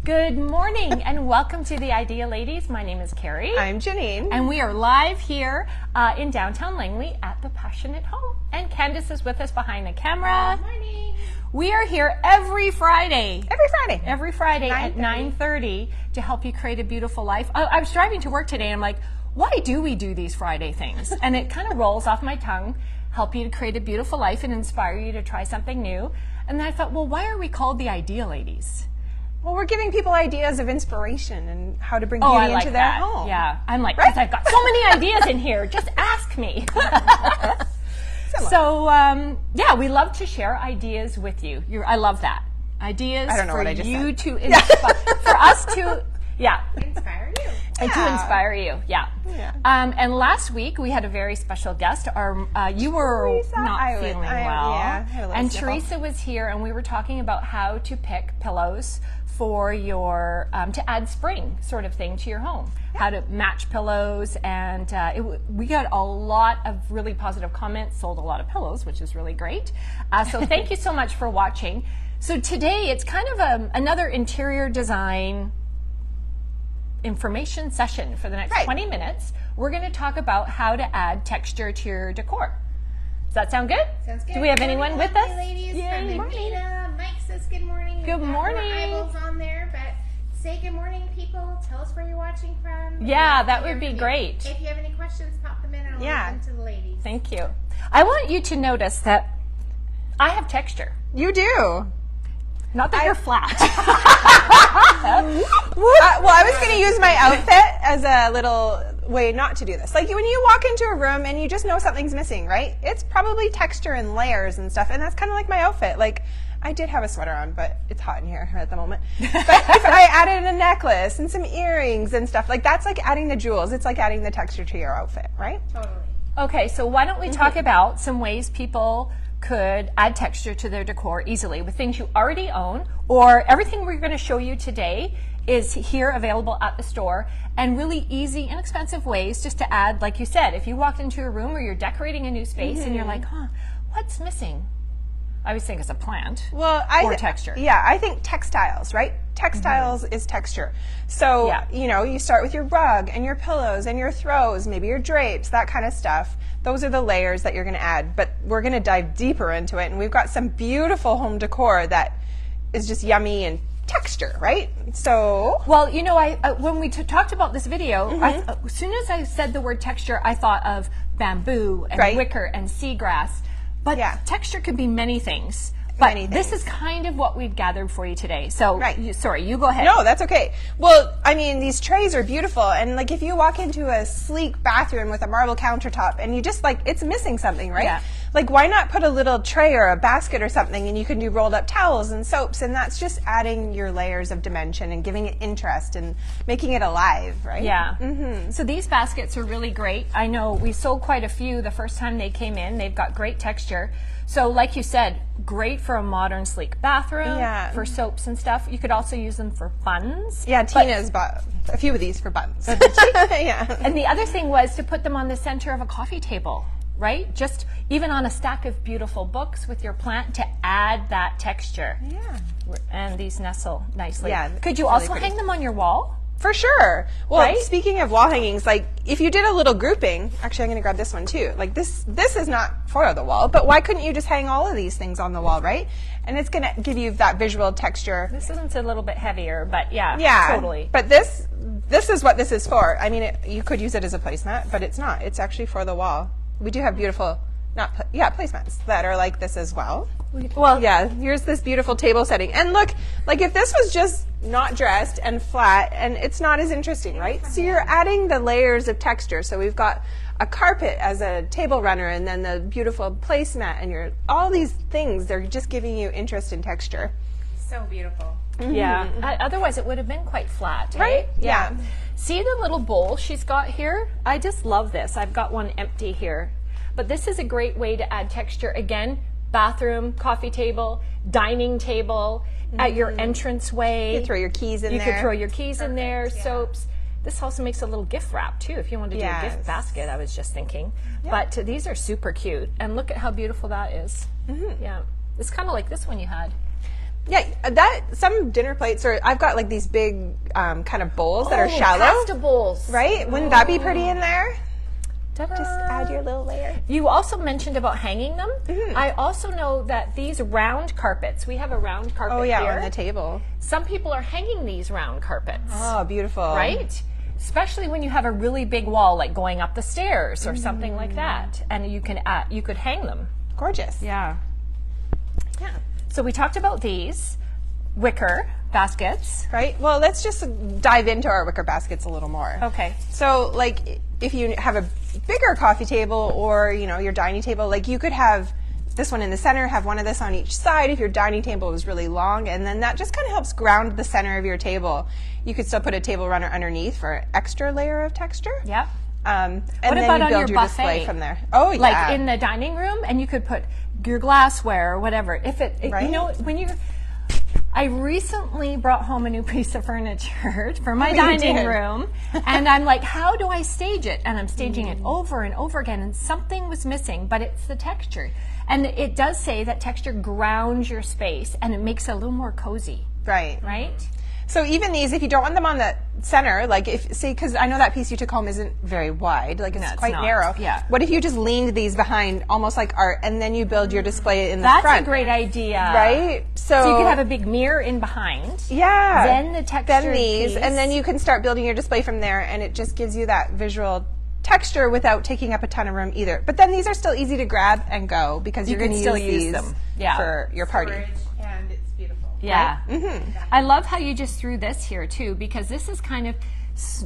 Good morning and welcome to the Idea Ladies. My name is Carrie. I'm Janine. And we are live here in downtown Langley at the Passionate Home. And Candace is with us behind the camera. Good morning. We are here every Friday. Every Friday. At 9:30 to help you create a beautiful life. I was driving to work today and I'm like, why do we do these Friday things? And it kind of rolls off my tongue. Help you to create a beautiful life and inspire you to try something new. And then I thought, well, why are we called the Idea Ladies? Well, we're giving people ideas of inspiration and how to bring beauty into their home. Yeah, I'm like, because I've got so many ideas in here. Just ask me. So, yeah, we love to share ideas with you. I love that. Ideas I don't know for what I just you said. to inspire, for us to, Inspire you. and to inspire you. Yeah. Yeah. And last week we had a very special guest. You were Teresa. not feeling well, yeah, I had a little and sniffle. Teresa was here, and we were talking about how to pick pillows for your to add spring sort of thing to your home. How to match pillows, and we got a lot of really positive comments. Sold a lot of pillows, which is really great. So thank you so much for watching. So today it's kind of another interior design information session for the next 20 minutes. We're going to talk about how to add texture to your decor. Does that sound good? Sounds good. Do we have Good anyone morning, with us? lovely ladies Yay. from Medina. Mike says good morning. Good We've got more morning. eyeballs on there, but say good morning, people. Tell us where you're watching from. Yeah, We'd that love to would be hear from you. great. If you have any questions, pop them in and I'll leave them to the ladies. Thank you. I want you to notice that I have texture. You do. Not that you're flat. Well, I was going to use my outfit as a little way not to do this. Like when you walk into a room and you just know something's missing, right? It's probably texture and layers and stuff. And that's kind of like my outfit. Like I did have a sweater on, but it's hot in here at the moment. But if I added a necklace and some earrings and stuff, like that's like adding the jewels. It's like adding the texture to your outfit, right? Totally. Okay, so why don't we talk about some ways people could add texture to their decor easily with things you already own, or everything we're going to show you today is here available at the store, and really easy, inexpensive ways just to add, like you said, if you walked into a room or you're decorating a new space and you're like, what's missing? I always think it's a plant or texture. Yeah, I think textiles, right? Textiles is texture. So, you know, you start with your rug and your pillows and your throws, maybe your drapes, that kind of stuff. Those are the layers that you're going to add, but we're going to dive deeper into it, and we've got some beautiful home decor that is just yummy and texture, right? So, well, you know, when we talked about this video, as soon as I said the word texture, I thought of bamboo and wicker and seagrass. But texture could be many things. But this is kind of what we've gathered for you today. So, sorry, you go ahead. No, that's okay. Well, I mean, these trays are beautiful. And, like, if you walk into a sleek bathroom with a marble countertop and you just, like, it's missing something, right? Yeah. Like, why not put a little tray or a basket or something, and you can do rolled up towels and soaps, and that's just adding your layers of dimension and giving it interest and making it alive, right? Yeah. So these baskets are really great. I know we sold quite a few the first time they came in. They've got great texture. So like you said, great for a modern sleek bathroom, for soaps and stuff. You could also use them for buns. Yeah, Tina's bought a few of these for buns. Yeah. And the other thing was to put them on the center of a coffee table, right? Just even on a stack of beautiful books with your plant to add that texture. Yeah. And these nestle nicely. Yeah. Could you also hang them on your wall? For sure. Well, speaking of wall hangings, like if you did a little grouping, actually I'm going to grab this one too. Like this is not for the wall, but why couldn't you just hang all of these things on the wall, right? And it's going to give you that visual texture. This one's a little bit heavier, but yeah, totally. But this is what this is for. I mean, you could use it as a placemat, but it's not. It's actually for the wall. We do have beautiful, placemats that are like this as well. Well, yeah, here's this beautiful table setting. And look, like if this was just not dressed and flat, and it's not as interesting, right? So you're adding the layers of texture. So we've got a carpet as a table runner, and then the beautiful placemat, and all these things, they're just giving you interest in texture. So beautiful. Yeah. Otherwise, it would have been quite flat, right? Yeah. See the little bowl she's got here? I just love this. I've got one empty here. But this is a great way to add texture. Again, bathroom, coffee table, dining table, at your entranceway. You could throw your keys in there. You could throw your keys in there, soaps. This also makes a little gift wrap, too, if you want to do a gift basket, I was just thinking. But these are super cute. And look at how beautiful that is. Yeah. It's kind of like this one you had. Yeah, some dinner plates, or I've got like these big kind of bowls that are shallow. Pasta bowls. Right? Wouldn't that be pretty in there? Ta-da. Just add your little layer. You also mentioned about hanging them. I also know that these round carpets, we have a round carpet Oh yeah, here. on the table. Some people are hanging these round carpets. Oh, beautiful. Right? Especially when you have a really big wall, like going up the stairs or something like that, and you could hang them. Gorgeous. Yeah. So we talked about these wicker baskets. Right? Well, let's just dive into our wicker baskets a little more. Okay. So, like, if you have a bigger coffee table or, your dining table, like, you could have this one in the center, have one of this on each side if your dining table was really long, and then that just kind of helps ground the center of your table. You could still put a table runner underneath for an extra layer of texture. Yep. And What then about you on build your your display buffet? from there. Oh, yeah. Like in the dining room, and you could put your glassware or whatever. Right. When you, I recently brought home a new piece of furniture for my You dining did. room, and I'm like, how do I stage it? And I'm staging it over and over again, and something was missing, but it's the texture. And it does say that texture grounds your space, and it makes it a little more cozy, Right. right? So even these, if you don't want them on the center, like because I know that piece you took home isn't very wide, like it's No, it's quite not. narrow. Yeah. What if you just leaned these behind, almost like art, and then you build your display in the That's front? a great idea. Right? So you could have a big mirror in behind. Yeah. Then the textured Then these, piece. and then you can start building your display from there, and it just gives you that visual texture without taking up a ton of room either. But then these are still easy to grab and go because You you're going can to still use use these them. Yeah. for your party. Storage, and it's beautiful. Yeah. I love how you just threw this here too, because this is kind of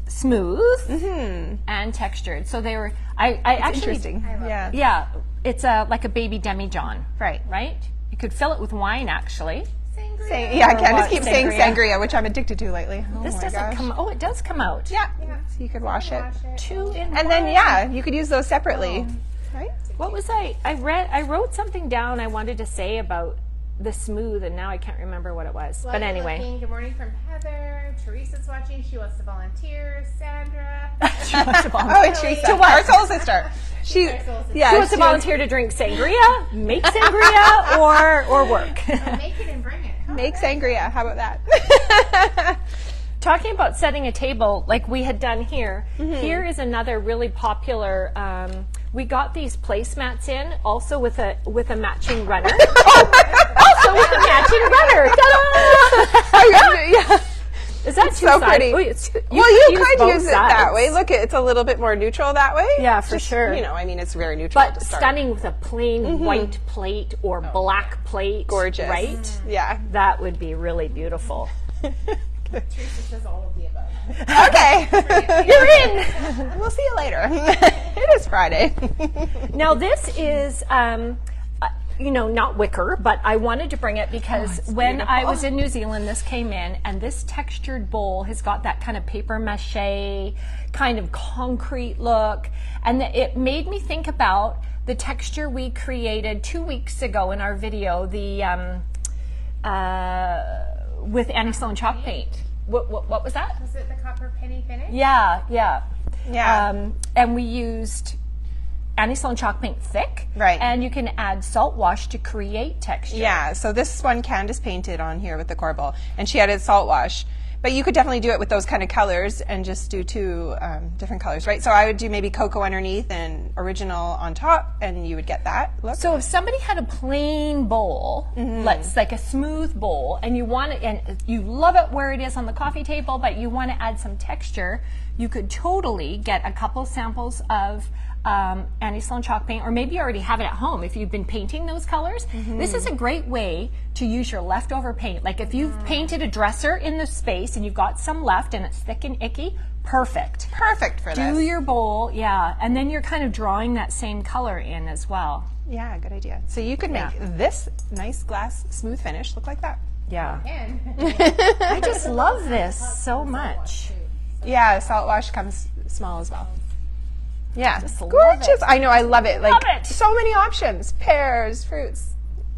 smooth and textured. So they were, I actually, Interesting. love Yeah. it's like a baby demijohn. Right. Right? You could fill it with wine actually. Sangria. Yeah, Or Candace what? keeps saying Sangria? sangria, which I'm addicted to lately. Oh This my doesn't gosh. come, it does come out. Yeah. So you could wash it. Wash it. 2 in And then, one. yeah, you could use those separately. Right? What was I wrote something down I wanted to say about the smooth, and now I can't remember what it was. While But you're anyway. looking, good morning from Heather. Teresa's watching. She wants to volunteer. Sandra. She wants to Oh, volunteer. and Teresa, our soul sister. She, Our soul sister. yeah, She wants to she wants- volunteer to drink sangria, make sangria, or work. Make it and bring it. How Make about that? sangria. How about that? Talking about setting a table like we had done here, here is another really popular. We got these placemats in also with a matching runner. Also with a matching runner. Ta-da! Oh, yeah. Is that two So sides? pretty. Oh, it's- Well, you could both use it that sides. way. Look, it's a little bit more neutral that way. Yeah, for sure. I mean, it's very neutral But to start. stunning with a plain white plate or black plate. Gorgeous. Right? Yeah. That would be really beautiful. Teresa says all of the above. Okay. You're in! We'll see you later. It is Friday. Now this is, not wicker, but I wanted to bring it because when I was in New Zealand, this came in, and this textured bowl has got that kind of paper mache, kind of concrete look, and it made me think about the texture we created 2 weeks ago in our video, with Annie Sloan chalk paint. What was that? Was it the copper penny finish? Yeah. Yeah. And we used Annie Sloan chalk paint thick. Right. And you can add salt wash to create texture. Yeah, so this one Candace painted on here with the corbel, and she added salt wash. But you could definitely do it with those kind of colors and just do two different colors, right? So I would do maybe cocoa underneath and original on top, and you would get that look. So if somebody had a plain bowl, like a smooth bowl, and you want it, and you love it where it is on the coffee table, but you want to add some texture, you could totally get a couple samples of Annie Sloan chalk paint, or maybe you already have it at home if you've been painting those colors. This is a great way to use your leftover paint. Like if you've painted a dresser in the space and you've got some left and it's thick and icky, perfect. Perfect for this. Do your bowl, yeah, and then you're kind of drawing that same color in as well. Yeah, good idea. So you could make this nice glass smooth finish look like that. Yeah. And I just love this so much. Yeah, salt wash comes small as well. Yeah, Just love gorgeous. it. I know, I love it. Like Love it. so many options: pears, fruits,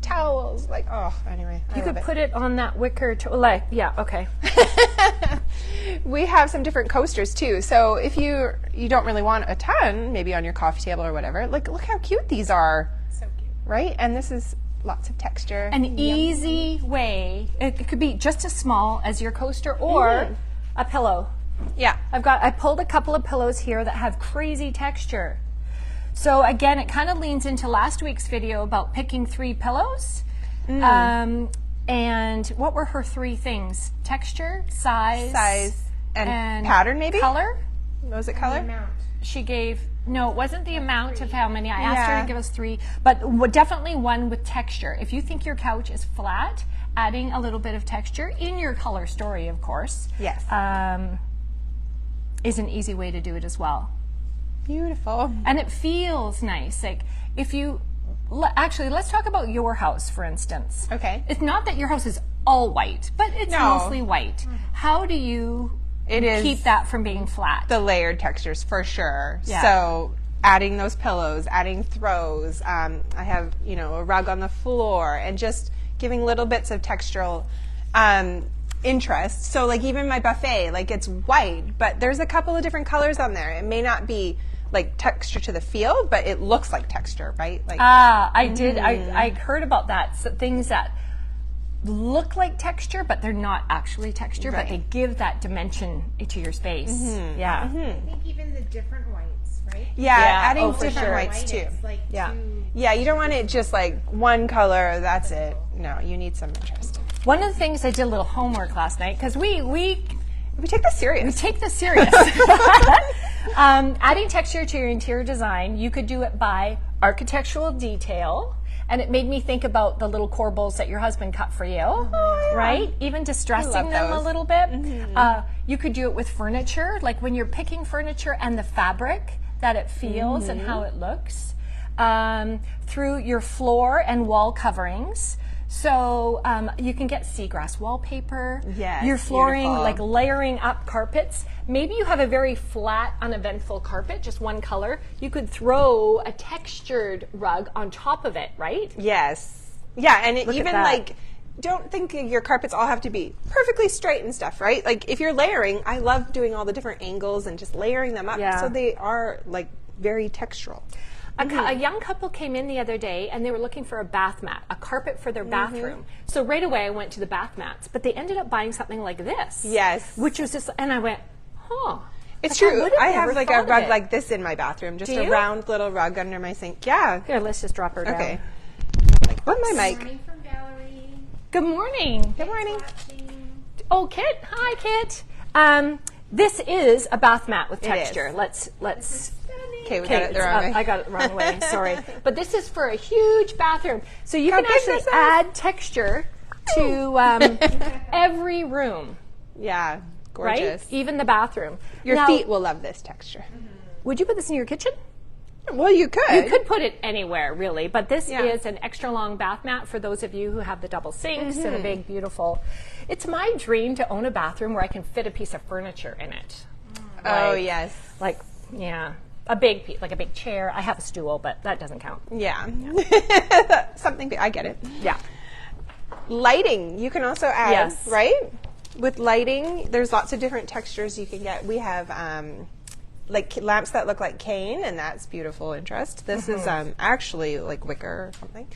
towels. Like, oh, anyway, I You love could it. put it on that wicker, yeah, okay. We have some different coasters too. So if you don't really want a ton, maybe on your coffee table or whatever, like look how cute these are, so cute. right? And this is lots of texture. An easy way, it could be just as small as your coaster or a pillow. Yeah. I pulled a couple of pillows here that have crazy texture. So again, it kind of leans into last week's video about picking 3 pillows. And what were her 3 things? Texture, size, and pattern, maybe? Color? Was it color? Amount. She gave, no, it wasn't the amount of how many. I asked her to give us 3, but definitely one with texture. If you think your couch is flat, adding a little bit of texture in your color story, of course. Yes. Is an easy way to do it as well. Beautiful. And it feels nice. Like if you, actually, let's talk about your house, for instance. Okay. It's not that your house is all white, but it's mostly white. How do you keep that from being flat? The layered textures, for sure. Yeah. So adding those pillows, adding throws. I have, a rug on the floor, and just giving little bits of textural interest. So like even my buffet, like it's white, but there's a couple of different colors on there. It may not be like texture to the feel, but it looks like texture, right? Like I did. I heard about that. So things that look like texture, but they're not actually texture, but they give that dimension to your space. Yeah. I think even the different whites, right? adding for different sure. whites too. It's like too- Yeah, you don't want it just like one color, that's it. No, you need some interest. One of the things I did a little homework last night, because we take this serious. take this serious. Adding texture to your interior design, you could do it by architectural detail, and it made me think about the little corbels that your husband cut for you, right? Even distressing them a those. little bit. You could do it with furniture, like when you're picking furniture and the fabric that it feels and how it looks, through your floor and wall coverings. So you can get seagrass wallpaper. Yes, your flooring, beautiful. like layering up carpets. Maybe you have a very flat, uneventful carpet, just one color. You could throw a textured rug on top of it, right? Yes. Yeah, and at even that. like, don't think your carpets all have to be perfectly straight and stuff, right? Like if you're layering, I love doing all the different angles and just layering them up so they are like very textural. A young couple came in the other day and they were looking for a bath mat, a carpet for their bathroom. So right away I went to the bath mats, but they ended up buying something like this. Yes. Which was just, and I went, huh. It's Like, true. would have I have never like a thought of rug it. like this in my bathroom, just Do a you? round little rug under my sink. Yeah. Here, let's just drop her down. Okay. Like, what's my mic? Morning from Valerie. Good morning. Good morning. Watching. Oh, Kit. Hi, Kit. This is a bath mat with It is. texture. Let's Okay, we got it the wrong way. I got it the wrong way. Sorry, but this is for a huge bathroom, so you How can big actually this is? add texture to every room, Yeah, right? gorgeous. Even the bathroom. Your Now, feet will love this texture. Would you put this in your kitchen? Well, you could. You could put it anywhere, really, but this Yeah. is an extra long bath mat for those of you who have the double sinks and a big, beautiful. It's my dream to own a bathroom where I can fit a piece of furniture in it. Oh, Like- yes. Like, yeah, a big piece, like a big chair. I have a stool, but that doesn't count. Yeah. Something big. I get it. Yeah. Lighting, you can also add, Yes. right? With lighting, there's lots of different textures you can get. We have like lamps that look like cane, and that's beautiful interest. This is actually like wicker or something.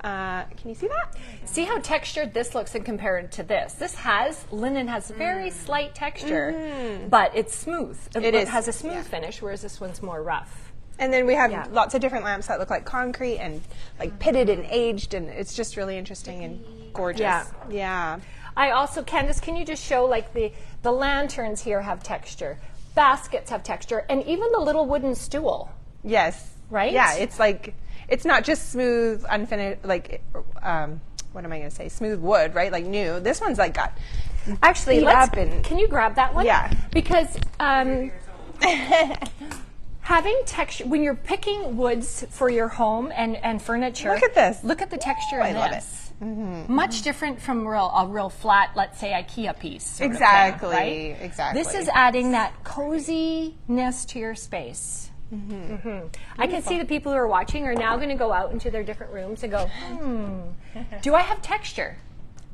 Can you see that? See how textured this looks in compared to this. Linen has very slight texture, but it's smooth. It It is, has a smooth yeah. finish, whereas this one's more rough. And then we have Yeah. lots of different lamps that look like concrete and like pitted and aged, and it's just really interesting and gorgeous. Yeah. Yeah. I also, Candace, can you just show like the lanterns here have texture, baskets have texture, and even the little wooden stool. Yes. Right? Yeah, it's like, it's not just smooth, unfinished, like, what am I going to say? Smooth wood, right? Like new. This one's like got, Actually, Feet up and- can you grab that one? Yeah. Because having texture, when you're picking woods for your home and furniture. Look at this. Look at the texture I in love this. Much different from a real flat, let's say, IKEA piece. sort of thing, Exactly, right? exactly. This is adding that coziness to your space. I can see the people who are watching are now going to go out into their different rooms and go, do I have texture?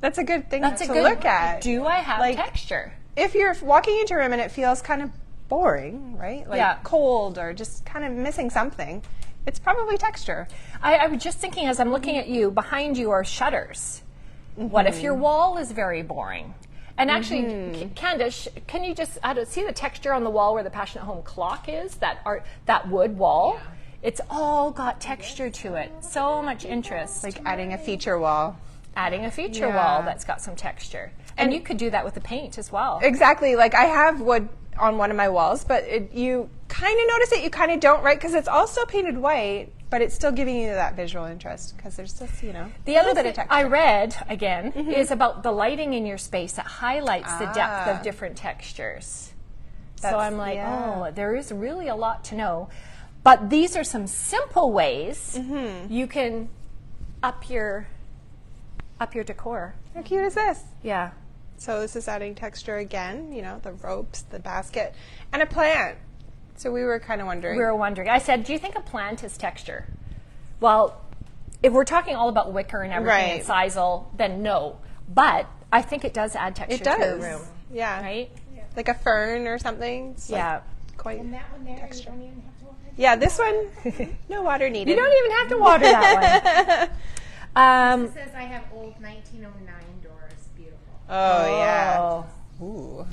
that's a good thing That's to a good look at. Do I have Like, texture? If you're walking into a room and it feels kind of boring, right? Like Yeah. cold or just kind of missing something, It's probably texture. I was just thinking as I'm looking at you, behind you are shutters. What if your wall is very boring? And actually, Candace, can you just see the texture on the wall where the Passionate Home clock is? That wood wall? Yeah. It's all got texture to it. So much interest. Like adding a feature wall. Adding a feature wall that's got some texture. And you could do that with the paint as well. Exactly. Like I have wood on one of my walls, but you kind of notice it, you kind of don't, right? Because it's also painted white, but it's still giving you that visual interest because there's just, the other bit of texture. I read, again, is about the lighting in your space that highlights the depth of different textures. So I'm like, there is really a lot to know. But these are some simple ways you can up your decor. How cute is this? Yeah. So this is adding texture again, the ropes, the basket, and a plant. So we were kind of wondering. We were wondering. I said, do you think a plant is texture? Well, if we're talking all about wicker and everything and sisal, then no. But I think it does add texture to the room. Yeah. Right? Yeah. Like a fern or something. It's quite And that one there, texture. you don't even have to water. Yeah, this one, no water needed. You don't even have to water that one. It says I have old 1909 doors. Beautiful. Oh, yeah. Ooh.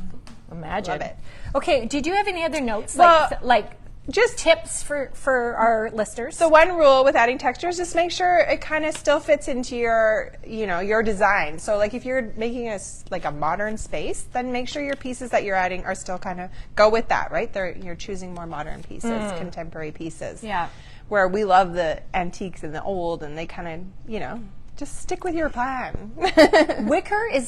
Imagine. Love it. Okay, did you have any other notes? Well, like just tips for our listeners? So one rule with adding texture is just make sure it kind of still fits into your, your design. So like if you're making a modern space, then make sure your pieces that you're adding are still kind of go with that, right? You're choosing more modern pieces, contemporary pieces. Yeah. Where we love the antiques and the old, and they kind of, just stick with your plan. Wicker in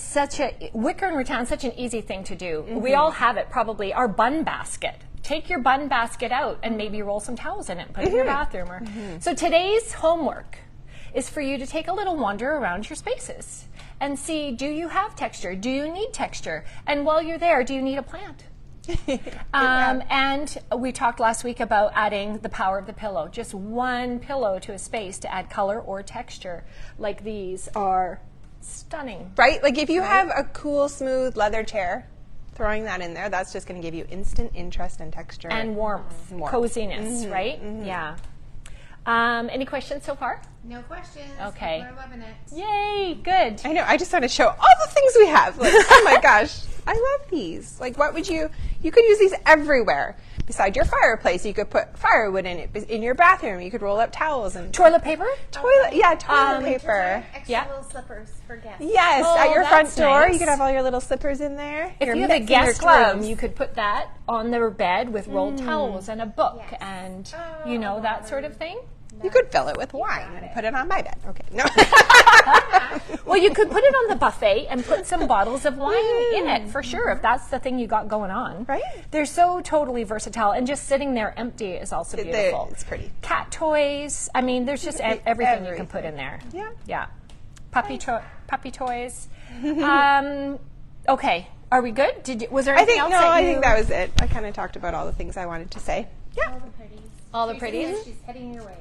rattan is such an easy thing to do. We all have it probably. Our bun basket. Take your bun basket out and maybe roll some towels in it and put it in your bathroom. So today's homework is for you to take a little wander around your spaces and see, do you have texture? Do you need texture? And while you're there, do you need a plant? And we talked last week about adding the power of the pillow. Just one pillow to a space to add color or texture. Like these are stunning. Right? Like if you have a cool, smooth leather chair, throwing that in there, that's just going to give you instant interest and texture. And warmth. Coziness, right? Yeah. Any questions so far? No questions. Okay. People are loving it. Yay, good. I know. I just want to show all the things we have. Like, oh my gosh, I love these. Like, what would you could use these everywhere. Beside your fireplace, you could put firewood in it. In your bathroom, you could roll up towels and toilet paper. Toilet paper. Extra little slippers for guests. Yes, Oh, at your front that's door, nice. you could have all your little slippers in there. If your you have a mitts and your guest gloves. room, you could put that on their bed with rolled towels and a book and that sort of thing. You could fill it with wine and put it on my bed. Okay, no. Well, you could put it on the buffet and put some bottles of wine in it for sure, if that's the thing you got going on. Right. They're so totally versatile, and just sitting there empty is also beautiful. It's pretty. Cat toys. I mean, there's just everything you can put in there. Yeah. Yeah. Puppy toys. Okay. Are we good? Was there anything else? I think that was it. I kind of talked about all the things I wanted to say. Yeah. All the pretties. All the pretties? She's heading your way.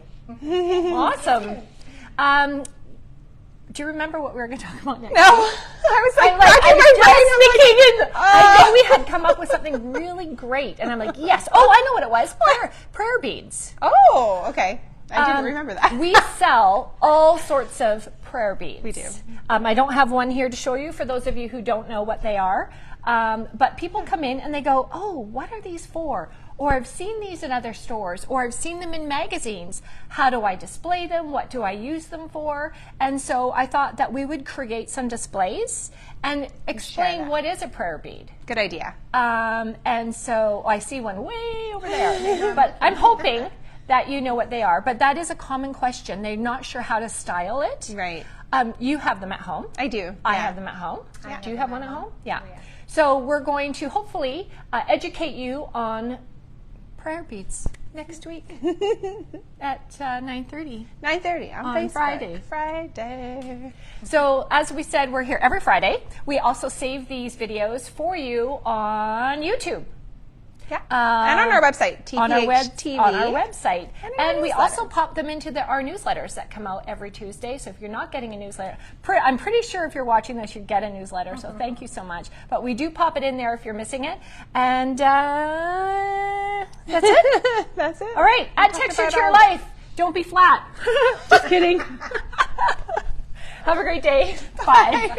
Awesome. Do you remember what we were going to talk about next? No. I was like, I think we had come up with something really great, and I'm like, yes. Oh, I know what it was. Prayer beads. Oh, okay. I didn't remember that. We sell all sorts of prayer beads. We do. I don't have one here to show you for those of you who don't know what they are. But people come in and they go, oh, what are these for? Or I've seen these in other stores, or I've seen them in magazines. How do I display them? What do I use them for? And so I thought that we would create some displays and explain what is a prayer bead. Good idea. And so I see one way over there. But I'm hoping that you know what they are. But that is a common question. They're not sure how to style it. Right. You have them at home. I do. I have them at home. Do you have one at home? Yeah. Oh, yeah. So we're going to hopefully educate you on prayer beads next week at 9:30. 9:30 on Facebook. Friday. Friday. So as we said, we're here every Friday. We also save these videos for you on YouTube. Yeah. And on our website, TPH on our TV. On our website. And we also pop them into our newsletters that come out every Tuesday. So if you're not getting a newsletter, I'm pretty sure if you're watching this, you'd get a newsletter. So thank you so much. But we do pop it in there if you're missing it. And that's it. That's it. All right. Add texture to your life. Don't be flat. Just kidding. Have a great day. Bye.